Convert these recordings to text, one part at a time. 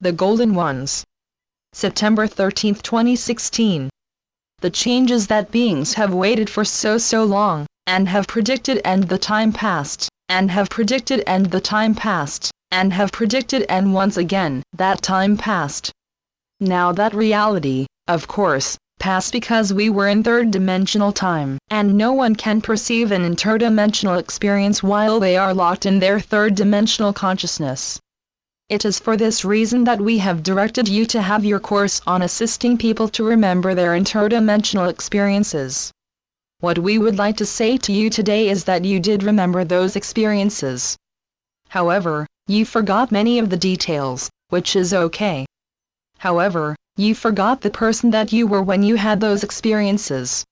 The Golden Ones. September 13, 2016. The changes that beings have waited for so long, and have predicted, and the time passed, and have predicted, and the time passed, and have predicted, and once again, that time passed. Now that reality, of course, passed because we were in third-dimensional time, and no one can perceive an interdimensional experience while they are locked in their third-dimensional consciousness. It is for this reason that we have directed you to have your course on assisting people to remember their interdimensional experiences. What we would like to say to you today is that you did remember those experiences. However, you forgot many of the details, which is okay. However, you forgot the person that you were when you had those experiences.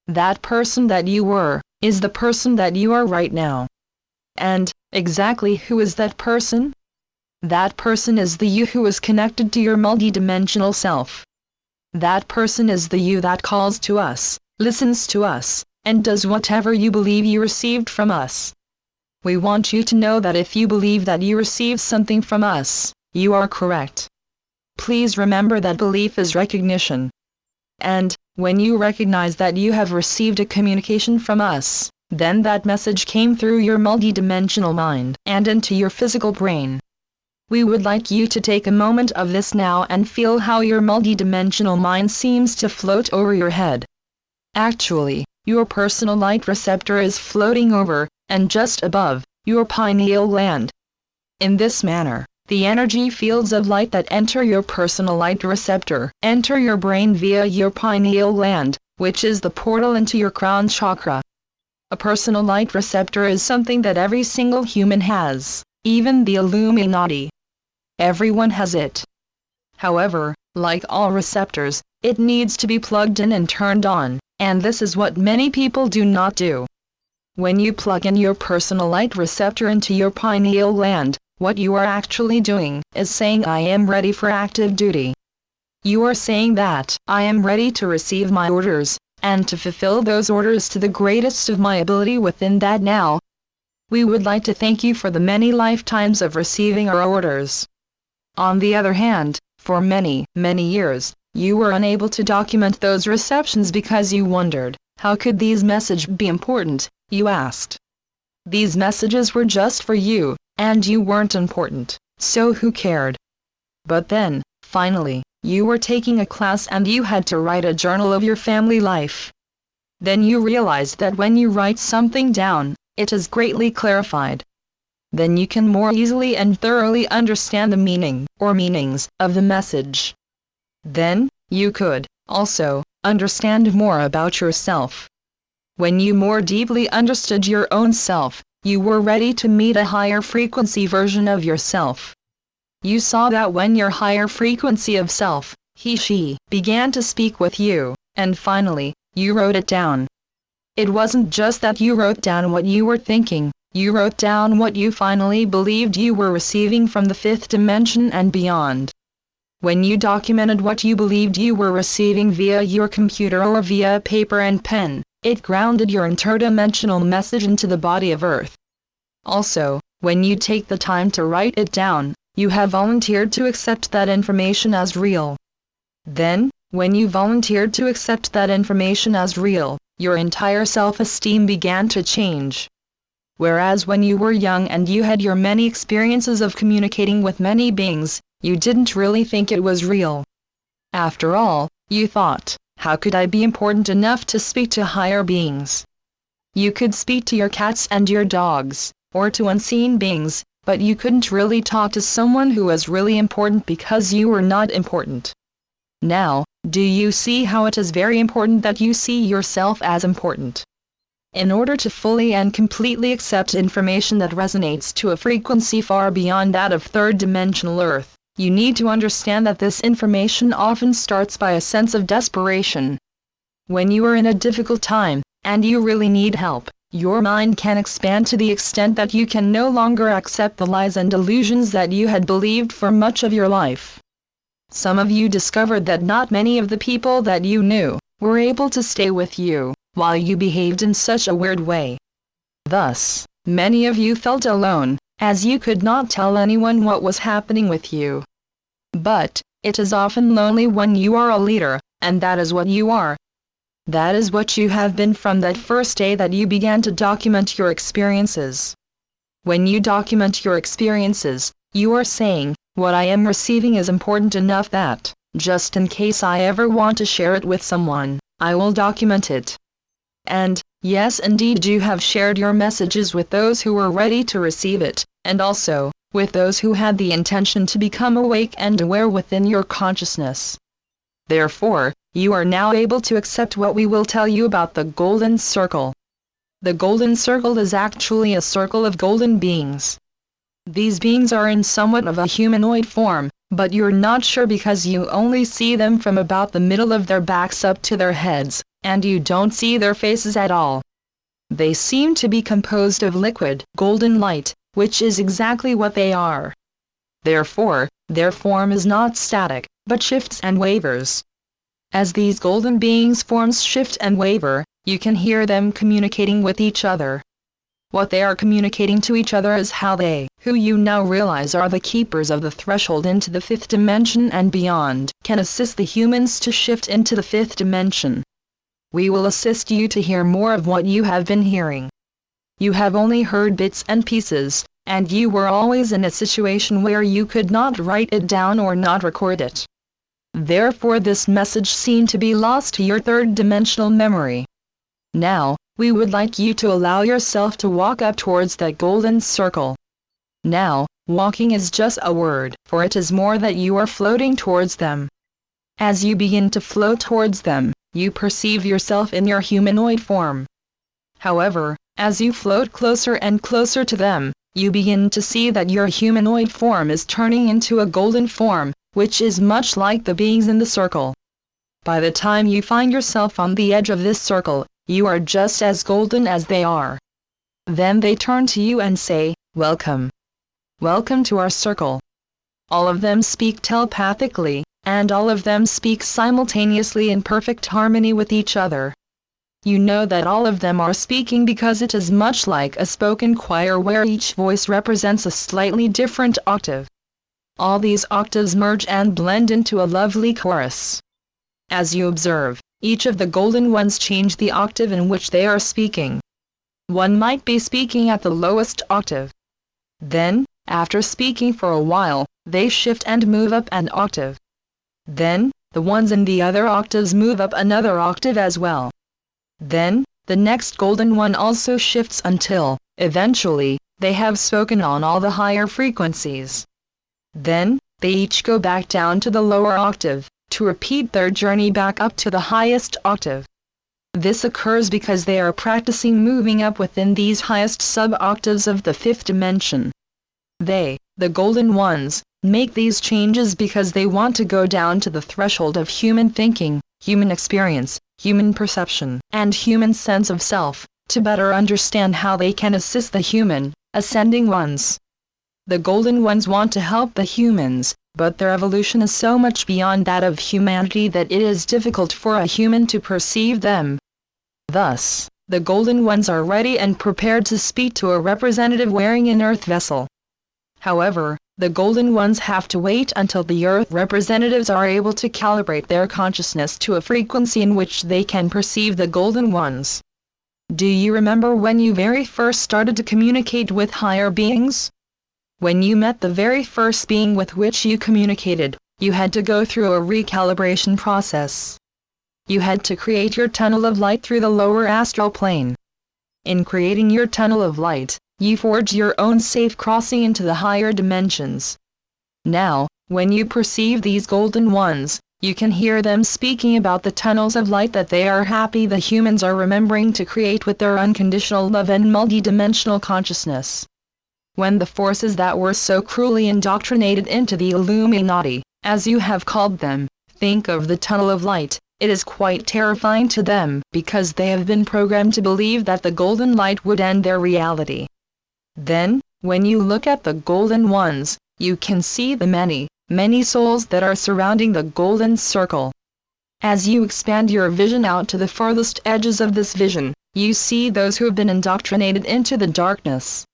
That person that you were, is the person that you are right now. And, exactly who is that person? That person is the you who is connected to your multidimensional self. That person is the you that calls to us, listens to us, and does whatever you believe you received from us. We want you to know that if you believe that you received something from us, you are correct. Please remember that belief is recognition. And, when you recognize that you have received a communication from us, then that message came through your multidimensional mind and into your physical brain. We would like you to take a moment of this now and feel how your multidimensional mind seems to float over your head. Actually, your personal light receptor is floating over, and just above, your pineal gland. In this manner, the energy fields of light that enter your personal light receptor enter your brain via your pineal gland, which is the portal into your crown chakra. A personal light receptor is something that every single human has, even the Illuminati. Everyone has it. However, like all receptors, it needs to be plugged in and turned on, and this is what many people do not do. When you plug in your personal light receptor into your pineal gland, what you are actually doing is saying, I am ready for active duty. You are saying that I am ready to receive my orders, and to fulfill those orders to the greatest of my ability within that now. We would like to thank you for the many lifetimes of receiving our orders. On the other hand, for many years, you were unable to document those receptions because you wondered, how could these messages be important, you asked. These messages were just for you, and you weren't important, so who cared? But then, finally, you were taking a class and you had to write a journal of your family life. Then you realized that when you write something down, it is greatly clarified. Then you can more easily and thoroughly understand the meaning, or meanings, of the message. Then, you could, also, understand more about yourself. When you more deeply understood your own self, you were ready to meet a higher frequency version of yourself. You saw that when your higher frequency of self, he/she, began to speak with you, and finally, you wrote it down. It wasn't just that you wrote down what you were thinking, you wrote down what you finally believed you were receiving from the fifth dimension and beyond. When you documented what you believed you were receiving via your computer or via paper and pen, it grounded your interdimensional message into the body of Earth. Also, when you take the time to write it down, you have volunteered to accept that information as real. Then, when you volunteered to accept that information as real, your entire self-esteem began to change. Whereas when you were young and you had your many experiences of communicating with many beings, you didn't really think it was real. After all, you thought, how could I be important enough to speak to higher beings? You could speak to your cats and your dogs, or to unseen beings, but you couldn't really talk to someone who was really important because you were not important. Now, do you see how it is very important that you see yourself as important? In order to fully and completely accept information that resonates to a frequency far beyond that of third-dimensional Earth, you need to understand that this information often starts by a sense of desperation. When you are in a difficult time, and you really need help, your mind can expand to the extent that you can no longer accept the lies and illusions that you had believed for much of your life. Some of you discovered that not many of the people that you knew were able to stay with you while you behaved in such a weird way. Thus, many of you felt alone, as you could not tell anyone what was happening with you. But, it is often lonely when you are a leader, and that is what you are. That is what you have been from that first day that you began to document your experiences. When you document your experiences, you are saying, what I am receiving is important enough that, just in case I ever want to share it with someone, I will document it. And, yes, indeed, you have shared your messages with those who were ready to receive it, and also, with those who had the intention to become awake and aware within your consciousness. Therefore, you are now able to accept what we will tell you about the Golden Circle. The Golden Circle is actually a circle of golden beings. These beings are in somewhat of a humanoid form, but you're not sure because you only see them from about the middle of their backs up to their heads, and you don't see their faces at all. They seem to be composed of liquid, golden light, which is exactly what they are. Therefore, their form is not static, but shifts and wavers. As these golden beings' forms shift and waver, you can hear them communicating with each other. What they are communicating to each other is how they, who you now realize are the keepers of the threshold into the fifth dimension and beyond, can assist the humans to shift into the fifth dimension. We will assist you to hear more of what you have been hearing. You have only heard bits and pieces, and you were always in a situation where you could not write it down or not record it. Therefore this message seemed to be lost to your third-dimensional memory. Now, we would like you to allow yourself to walk up towards that golden circle. Now, walking is just a word, for it is more that you are floating towards them. As you begin to float towards them, you perceive yourself in your humanoid form. However, as you float closer and closer to them, you begin to see that your humanoid form is turning into a golden form, which is much like the beings in the circle. By the time you find yourself on the edge of this circle, you are just as golden as they are. Then they turn to you and say, "Welcome. Welcome to our circle." All of them speak telepathically, and all of them speak simultaneously in perfect harmony with each other. You know that all of them are speaking because it is much like a spoken choir where each voice represents a slightly different octave. All these octaves merge and blend into a lovely chorus. As you observe, each of the golden ones change the octave in which they are speaking. One might be speaking at the lowest octave. Then, after speaking for a while, they shift and move up an octave. Then, the ones in the other octaves move up another octave as well. Then, the next golden one also shifts until, eventually, they have spoken on all the higher frequencies. Then, they each go back down to the lower octave, to repeat their journey back up to the highest octave. This occurs because they are practicing moving up within these highest sub-octaves of the fifth dimension. They, the golden ones, make these changes because they want to go down to the threshold of human thinking, human experience, human perception, and human sense of self, to better understand how they can assist the human, ascending ones. The golden ones want to help the humans, but their evolution is so much beyond that of humanity that it is difficult for a human to perceive them. Thus, the golden ones are ready and prepared to speak to a representative wearing an earth vessel. However, the golden ones have to wait until the earth representatives are able to calibrate their consciousness to a frequency in which they can perceive the golden ones. Do you remember when you very first started to communicate with higher beings? When you met the very first being with which you communicated, you had to go through a recalibration process. You had to create your tunnel of light through the lower astral plane. In creating your tunnel of light, you forge your own safe crossing into the higher dimensions. Now, when you perceive these golden ones, you can hear them speaking about the tunnels of light that they are happy the humans are remembering to create with their unconditional love and multidimensional consciousness. When the forces that were so cruelly indoctrinated into the Illuminati, as you have called them, think of the tunnel of light, it is quite terrifying to them because they have been programmed to believe that the golden light would end their reality. Then, when you look at the golden ones, you can see the many, many souls that are surrounding the golden circle. As you expand your vision out to the farthest edges of this vision, you see those who have been indoctrinated into the darkness.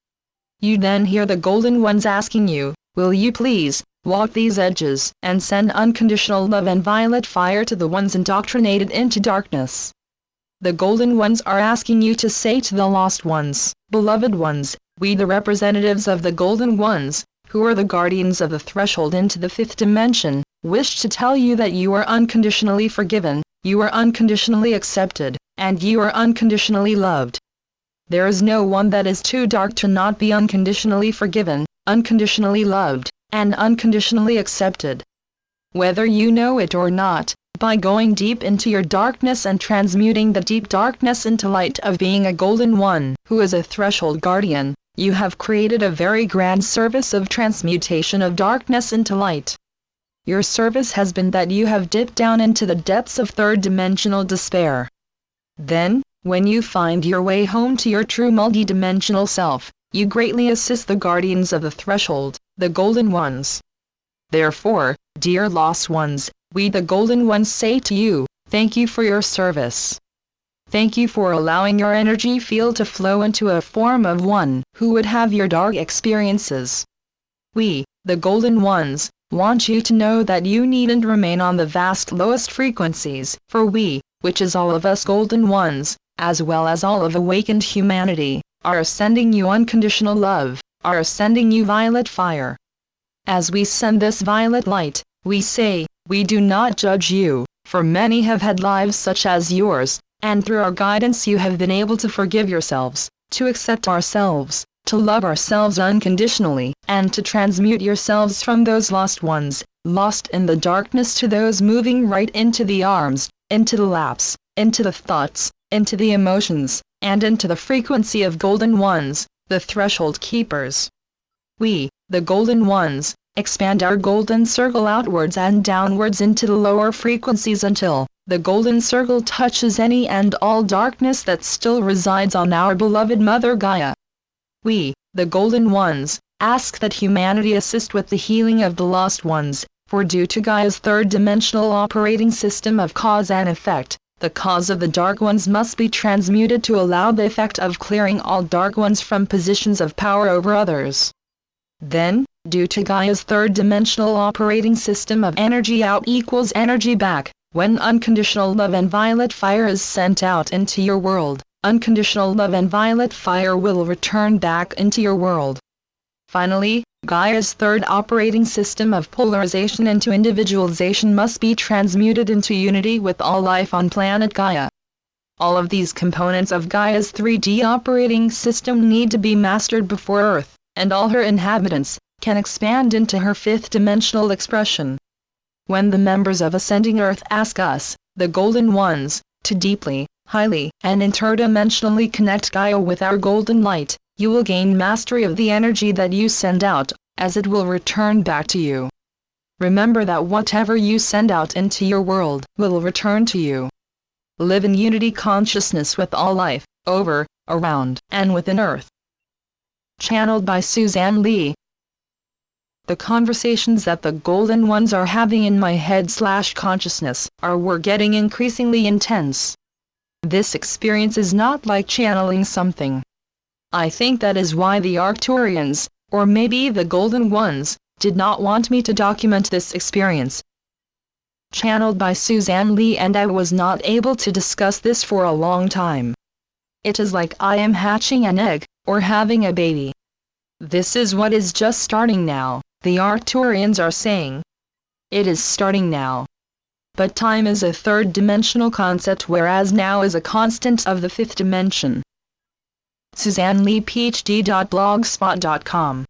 You then hear the golden ones asking you, "Will you please, Walk these edges and send unconditional love and violet fire to the ones indoctrinated into darkness. The golden ones are asking you to say to the lost ones, beloved ones, we the representatives of the golden ones, who are the guardians of the threshold into the fifth dimension, wish to tell you that you are unconditionally forgiven, you are unconditionally accepted, and you are unconditionally loved. There is no one that is too dark to not be unconditionally forgiven, unconditionally loved, and unconditionally accepted. Whether you know it or not, by going deep into your darkness and transmuting the deep darkness into light of being a golden one, who is a threshold guardian, you have created a very grand service of transmutation of darkness into light. Your service has been that you have dipped down into the depths of third-dimensional despair. Then, when you find your way home to your true multidimensional self, you greatly assist the guardians of the threshold, the golden ones. Therefore, dear lost ones, we the golden ones say to you, thank you for your service. Thank you for allowing your energy field to flow into a form of one who would have your dark experiences. We, the golden ones, want you to know that you needn't remain on the vast lowest frequencies, for we, which is all of us golden ones, as well as all of awakened humanity, are sending you unconditional love, are sending you violet fire. As we send this violet light, we say, we do not judge you, for many have had lives such as yours, and through our guidance you have been able to forgive yourselves, to accept ourselves, to love ourselves unconditionally, and to transmute yourselves from those lost ones, lost in the darkness, to those moving right into the arms, into the laps, into the thoughts, into the emotions, and into the frequency of golden ones, the threshold keepers. We, the golden ones, expand our golden circle outwards and downwards into the lower frequencies until the golden circle touches any and all darkness that still resides on our beloved Mother Gaia. We, the golden ones, ask that humanity assist with the healing of the lost ones, for due to Gaia's third-dimensional operating system of cause and effect, the cause of the dark ones must be transmuted to allow the effect of clearing all dark ones from positions of power over others. Then, due to Gaia's third-dimensional operating system of energy out equals energy back, when unconditional love and violet fire is sent out into your world, unconditional love and violet fire will return back into your world. Finally, Gaia's third operating system of polarization into individualization must be transmuted into unity with all life on planet Gaia. All of these components of Gaia's 3D operating system need to be mastered before Earth, and all her inhabitants, can expand into her fifth-dimensional expression. When the members of Ascending Earth ask us, the Golden Ones, to deeply, highly, and interdimensionally connect Gaia with our golden light, you will gain mastery of the energy that you send out, as it will return back to you. Remember that whatever you send out into your world will return to you. Live in unity consciousness with all life, over, around, and within Earth. Channeled by Suzanne Lee. The conversations that the Golden Ones are having in my head/consciousness were getting increasingly intense. This experience is not like channeling something. I think that is why the Arcturians, or maybe the Golden Ones, did not want me to document this experience. Channeled by Suzanne Lee, and I was not able to discuss this for a long time. It is like I am hatching an egg, or having a baby. This is what is just starting now, the Arcturians are saying. It is starting now. But time is a third-dimensional concept, whereas now is a constant of the fifth dimension. Suzanne Lee, PhD.blogspot.com